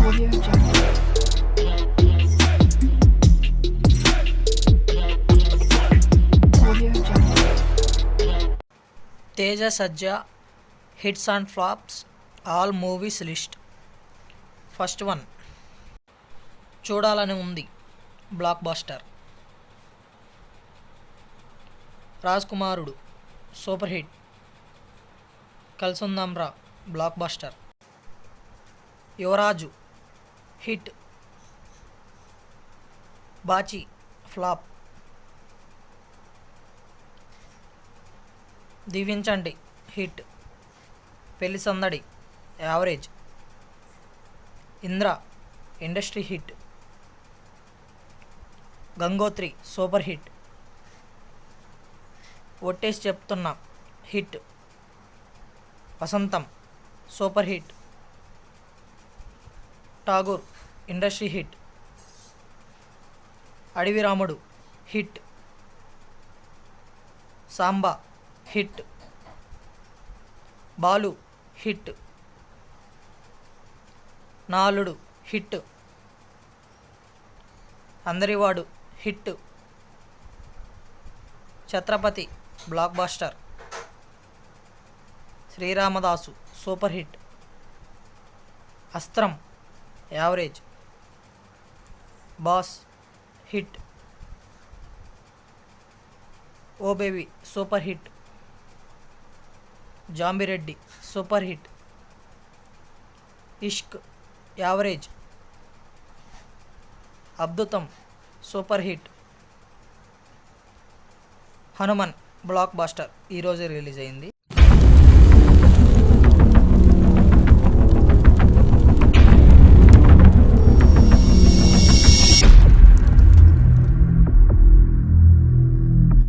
Audio Jungle. Audio Jungle. Teja Sajja hits and flops all movies list. First one, Choodalani Undi blockbuster. Raj Kumarudu super hit. Kalisundamra blockbuster. Yuvaraju hit. Bachi flop. Deevinchandi hit. Pelli Sandadi average. Indra industry hit. Gangotri super hit. Ottesi Cheptunna hit. Vasantham super hit. Tagore industry hit. Adavi Ramudu hit. Samba hit. Balu hit. Naludu hit. Andarivadu hit. Chatrapathi blockbuster. Sriramadasu super hit. Asthram average. Boss hit. Oh baby super hit. Zombie Reddy super hit. Ishq average. Adbhutham super hit. HanuMan blockbuster ఈరోజు release అయింది.